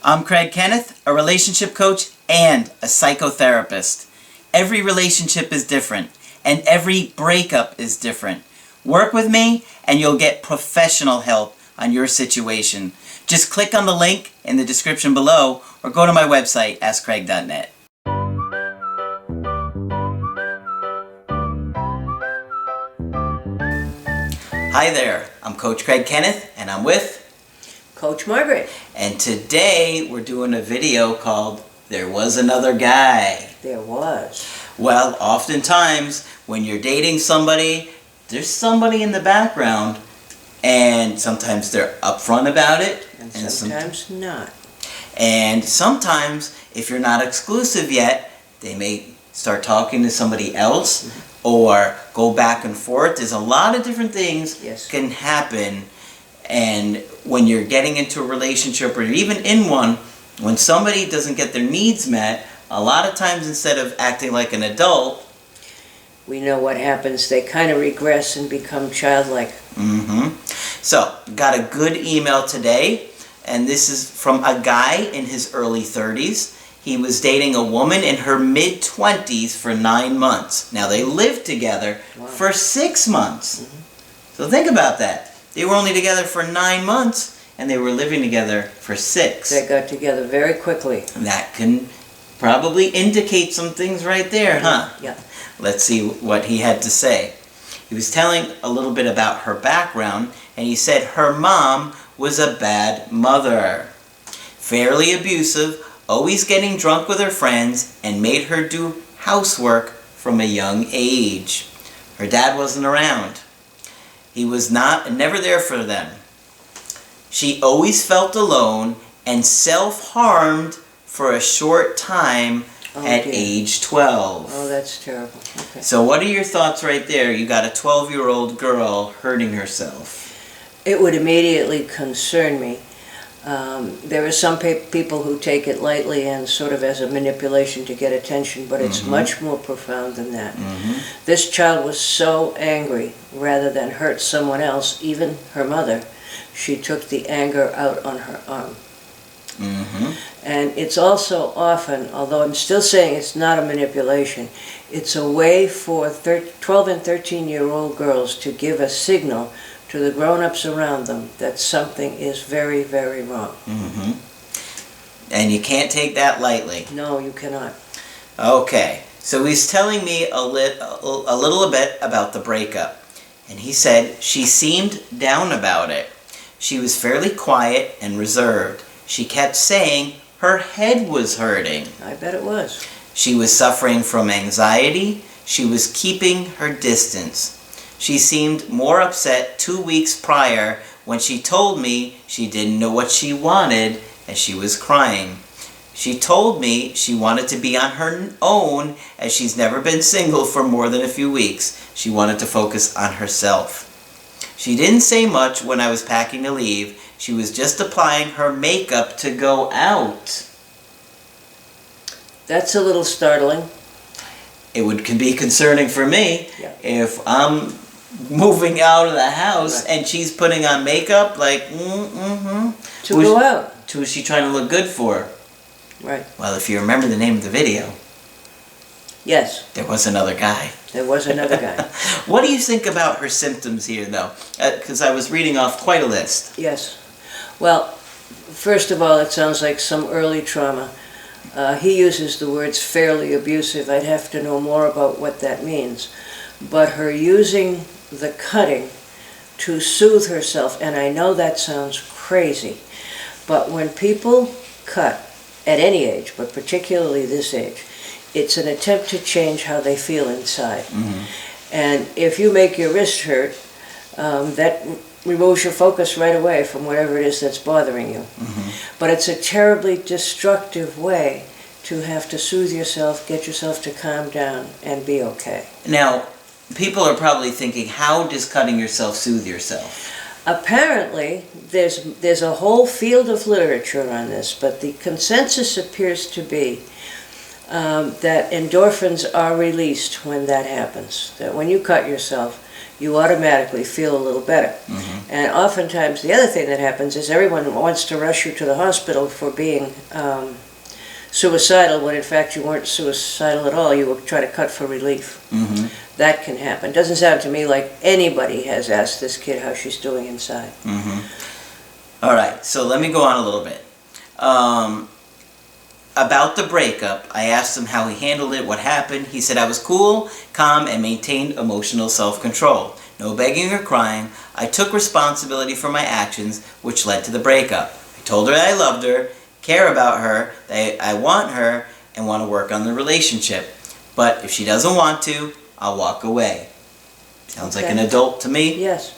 I'm Craig Kenneth, a relationship coach and a psychotherapist. Every relationship is different, and every breakup is different. Work with me, and you'll get professional help on your situation. Just click on the link in the description below, or go to my website, askcraig.net. Hi there, I'm Coach Craig Kenneth, and I'm with Coach Margaret. And today we're doing a video called There Was Another Guy. There was. Well, oftentimes when you're dating somebody, there's somebody in the background, and sometimes they're upfront about it. And sometimes not. And sometimes, if you're not exclusive yet, they may start talking to somebody else or go back and forth. There's a lot of different things can happen. And when you're getting into a relationship or even in one, when somebody doesn't get their needs met, a lot of times instead of acting like an adult, we know what happens. They kind of regress and become childlike. So, got a good email today, and this is from a guy in his early 30s. He was dating a woman in her mid-20s for 9 months. Now, they lived together for 6 months. So think about that. They were only together for 9 months, and they were living together for 6. They got together very quickly. And that can probably indicate some things right there, huh? Yeah. Let's see what he had to say. He was telling a little bit about her background, and he said her mom was a bad mother. Fairly abusive, always getting drunk with her friends, and made her do housework from a young age. Her dad wasn't around. He was never there for them. She always felt alone and self-harmed for a short time at age 12. Oh, that's terrible. Okay. So what are your thoughts right there? You got a 12-year-old girl hurting herself. It would immediately concern me. There are some people who take it lightly and sort of as a manipulation to get attention, but it's much more profound than that. This child was so angry, rather than hurt someone else, even her mother, she took the anger out on her arm. And it's also often, although I'm still saying it's not a manipulation, it's a way for 12 and 13-year-old girls to give a signal to the grown-ups around them that something is very, very wrong. And you can't take that lightly. No, you cannot. Okay, so he's telling me a little bit about the breakup. And he said she seemed down about it. She was fairly quiet and reserved. She kept saying her head was hurting. I bet it was. She was suffering from anxiety. She was keeping her distance. She seemed more upset 2 weeks prior when she told me she didn't know what she wanted and she was crying. She told me she wanted to be on her own as she's never been single for more than a few weeks. She wanted to focus on herself. She didn't say much when I was packing to leave. She was just applying her makeup to go out. That's a little startling. It can be concerning for me if I'm moving out of the house and she's putting on makeup like, To go out. Who is she trying to look good for? Right. Well, if you remember the name of the video. Yes. There was another guy. There was another guy. What do you think about her symptoms here, though? Because I was reading off quite a list. Yes. Well, first of all, it sounds like some early trauma. He uses the words fairly abusive. I'd have to know more about what that means. But her using the cutting to soothe herself, and I know that sounds crazy, but when people cut at any age, but particularly this age, it's an attempt to change how they feel inside. And if you make your wrist hurt, that removes your focus right away from whatever it is that's bothering you. But it's a terribly destructive way to have to soothe yourself, get yourself to calm down, and be okay. Now, people are probably thinking, how does cutting yourself soothe yourself? Apparently, there's a whole field of literature on this, but the consensus appears to be that endorphins are released when that happens. That when you cut yourself, you automatically feel a little better. And oftentimes the other thing that happens is everyone wants to rush you to the hospital for being suicidal when in fact you weren't suicidal at all. You were trying to cut for relief. That can happen. Doesn't sound to me like anybody has asked this kid how she's doing inside. All right, so let me go on a little bit. About the breakup, I asked him how he handled it, what happened. He said I was cool, calm, and maintained emotional self-control. No begging or crying. I took responsibility for my actions, which led to the breakup. I told her I loved her, care about her, that I want her, and want to work on the relationship. But if she doesn't want to, I'll walk away. Sounds like an adult to me. Yes.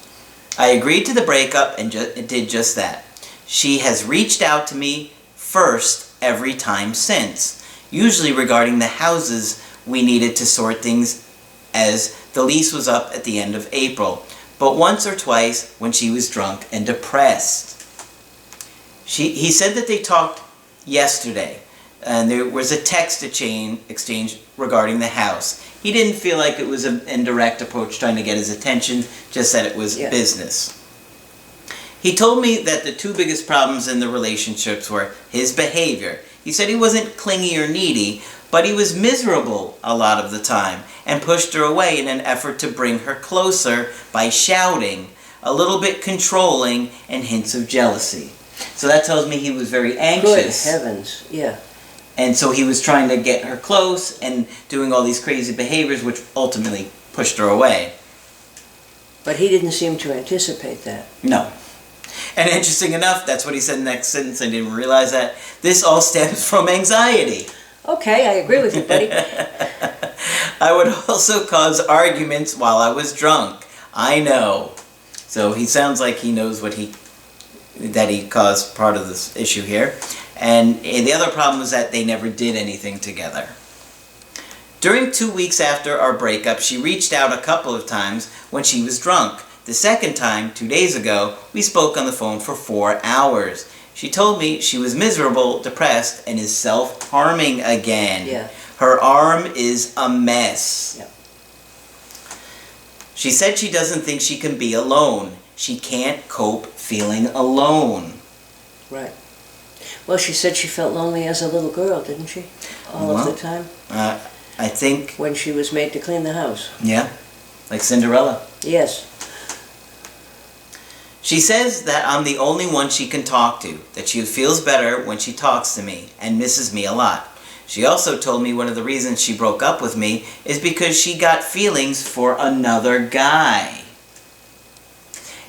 I agreed to the breakup and did just that. She has reached out to me first every time since, usually regarding the houses we needed to sort things as the lease was up at the end of April, but once or twice when she was drunk and depressed. He said that they talked yesterday and there was a text exchange regarding the house. He didn't feel like it was an indirect approach trying to get his attention, just that it was business. He told me that the two biggest problems in the relationships were his behavior. He said he wasn't clingy or needy, but he was miserable a lot of the time and pushed her away in an effort to bring her closer by shouting, a little bit controlling, and hints of jealousy. So that tells me he was very anxious. Good heavens, yeah. And so he was trying to get her close and doing all these crazy behaviors, which ultimately pushed her away. But he didn't seem to anticipate that. No. And interesting enough, that's what he said in the next sentence. I didn't realize that. This all stems from anxiety. Okay, I agree with you, buddy. I would also cause arguments while I was drunk. I know. So he sounds like he knows that he caused part of this issue here. And the other problem was that they never did anything together. During 2 weeks after our breakup, she reached out a couple of times when she was drunk. The second time, 2 days ago, we spoke on the phone for 4 hours. She told me she was miserable, depressed, and is self-harming again. Yeah. Her arm is a mess. Yeah. She said she doesn't think she can be alone. She can't cope feeling alone. Right. Well, she said she felt lonely as a little girl, didn't she? All of the time? I think... When she was made to clean the house. Yeah. Like Cinderella. Yes. She says that I'm the only one she can talk to, that she feels better when she talks to me, and misses me a lot. She also told me one of the reasons she broke up with me is because she got feelings for another guy.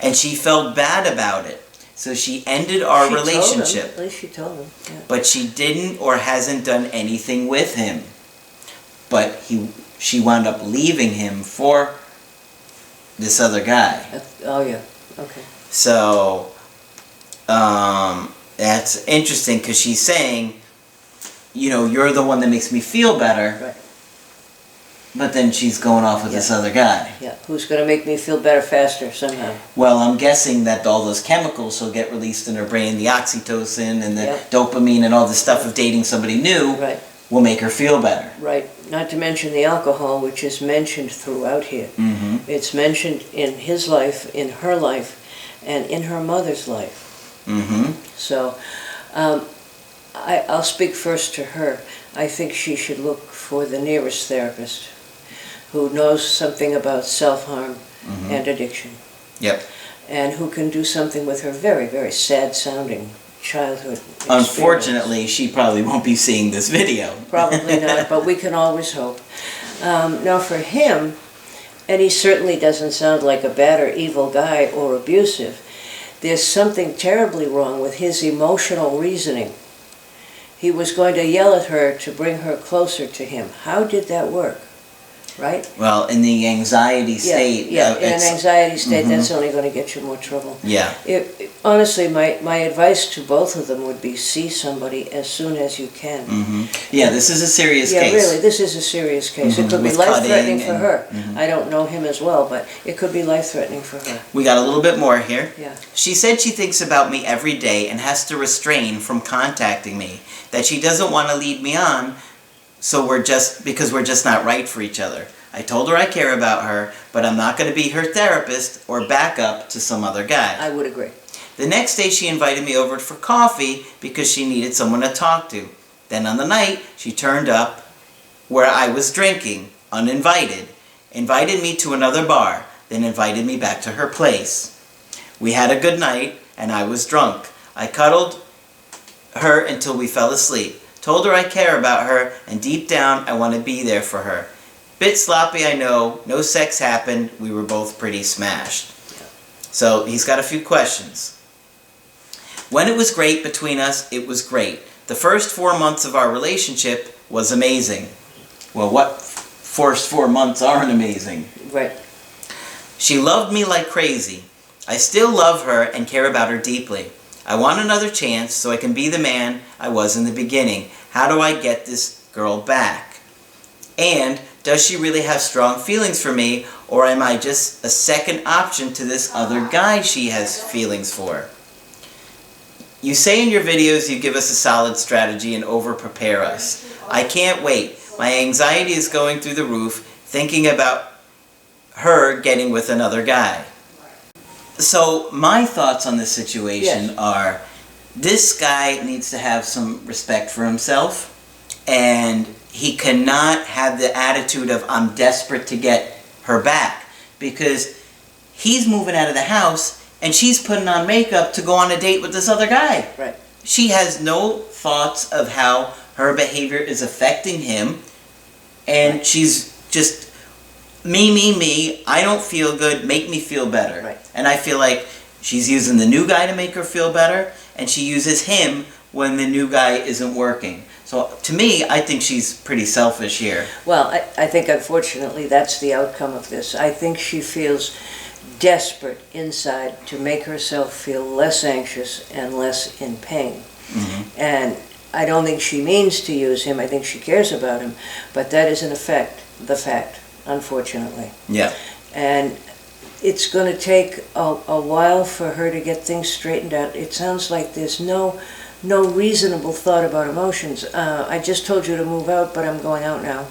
And she felt bad about it. So she ended our relationship. At least she told him. Yeah. But she didn't or hasn't done anything with him. But she wound up leaving him for this other guy. Oh, yeah. Okay. So, that's interesting because she's saying, you know, you're the one that makes me feel better. Right. But then she's going off with this other guy. Yeah, who's going to make me feel better faster somehow. Well, I'm guessing that all those chemicals will get released in her brain, the oxytocin and the dopamine and all the stuff of dating somebody new will make her feel better. Right. Not to mention the alcohol, which is mentioned throughout here. Mm-hmm. It's mentioned in his life, in her life, and in her mother's life. Mm-hmm. So, I'll speak first to her. I think she should look for the nearest therapist who knows something about self-harm and addiction. Yep. And who can do something with her very, very sad-sounding childhood experience. Unfortunately, she probably won't be seeing this video. Probably not, but we can always hope. Now for him, and he certainly doesn't sound like a bad or evil guy or abusive, there's something terribly wrong with his emotional reasoning. He was going to yell at her to bring her closer to him. How did that work? Right? Well, in the anxiety state... Yeah, in an anxiety state, that's only going to get you more trouble. Yeah. Honestly, my advice to both of them would be see somebody as soon as you can. Yeah, this is a serious case. Yeah, really, this is a serious case. It could be life-threatening for her. I don't know him as well, but it could be life-threatening for her. We got a little bit more here. Yeah. She said she thinks about me every day and has to refrain from contacting me, that she doesn't want to lead me on, because we're just not right for each other. I told her I care about her, but I'm not going to be her therapist or backup to some other guy. I would agree. The next day she invited me over for coffee because she needed someone to talk to. Then on the night, she turned up where I was drinking, uninvited, invited me to another bar, then invited me back to her place. We had a good night, and I was drunk. I cuddled her until we fell asleep. Told her I care about her, and deep down I want to be there for her. Bit sloppy, I know. No sex happened. We were both pretty smashed. So he's got a few questions. When it was great between us, it was great. The first 4 months of our relationship was amazing. Well, what first 4 months aren't amazing? Right. She loved me like crazy. I still love her and care about her deeply. I want another chance so I can be the man I was in the beginning. How do I get this girl back? And does she really have strong feelings for me, or am I just a second option to this other guy she has feelings for? You say in your videos you give us a solid strategy and over-prepare us. I can't wait. My anxiety is going through the roof, thinking about her getting with another guy. So my thoughts on this situation are, this guy needs to have some respect for himself, and he cannot have the attitude of, I'm desperate to get her back, because he's moving out of the house and she's putting on makeup to go on a date with this other guy. Right. She has no thoughts of how her behavior is affecting him, and she's just, me, I don't feel good, make me feel better. Right. And I feel like she's using the new guy to make her feel better, and she uses him when the new guy isn't working. So to me, I think she's pretty selfish here. Well, I think unfortunately that's the outcome of this. I think she feels desperate inside to make herself feel less anxious and less in pain. Mm-hmm. And I don't think she means to use him. I think she cares about him. But that is in effect the fact, unfortunately. Yeah. And it's going to take a while for her to get things straightened out. It sounds like there's no reasonable thought about emotions. I just told you to move out, but I'm going out now.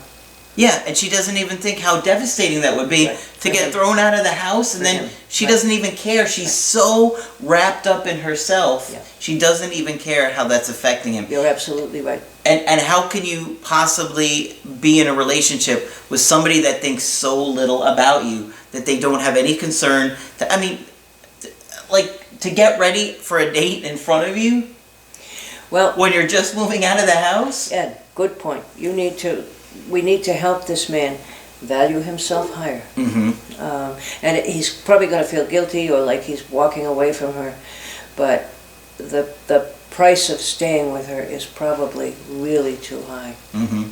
Yeah, and she doesn't even think how devastating that would be to get thrown out of the house, and then she doesn't even care. She's so wrapped up in herself, she doesn't even care how that's affecting him. You're absolutely right. And how can you possibly be in a relationship with somebody that thinks so little about you that they don't have any concern? To get ready for a date in front of you? Well, when you're just moving out of the house? Ed, good point. We need to help this man value himself higher. Mm-hmm. And he's probably going to feel guilty or like he's walking away from her. But the price of staying with her is probably really too high. Mm-hmm.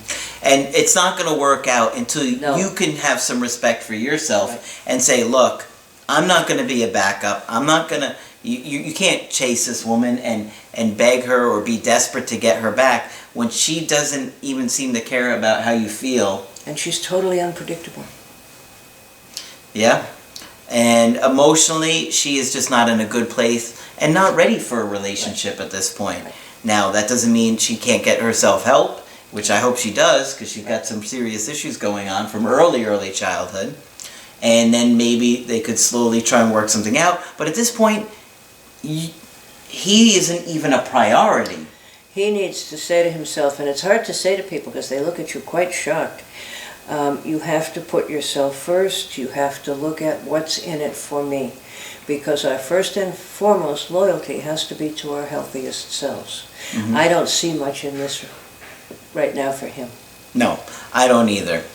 And it's not going to work out until you can have some respect for yourself and say, look, I'm not going to be a backup. I'm not going to... You can't chase this woman and beg her or be desperate to get her back when she doesn't even seem to care about how you feel. And she's totally unpredictable. Yeah. And emotionally, she is just not in a good place and not ready for a relationship at this point. Now, that doesn't mean she can't get herself help, which I hope she does, because she's got some serious issues going on from early childhood. And then maybe they could slowly try and work something out. But at this point, he isn't even a priority. He needs to say to himself, and it's hard to say to people because they look at you quite shocked, you have to put yourself first. You have to look at what's in it for me. Because our first and foremost loyalty has to be to our healthiest selves. Mm-hmm. I don't see much in this right now for him. No, I don't either.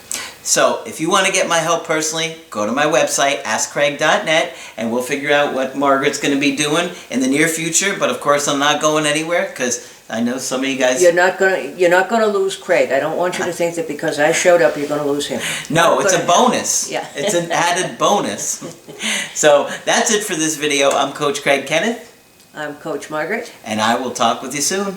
So, if you want to get my help personally, go to my website, askcraig.net, and we'll figure out what Margaret's going to be doing in the near future. But of course, I'm not going anywhere because I know some of you guys... You're not going to lose Craig. I don't want you to think that because I showed up, you're going to lose him. No, it's a bonus. Yeah. It's an added bonus. So, that's it for this video. I'm Coach Craig Kenneth. I'm Coach Margaret. And I will talk with you soon.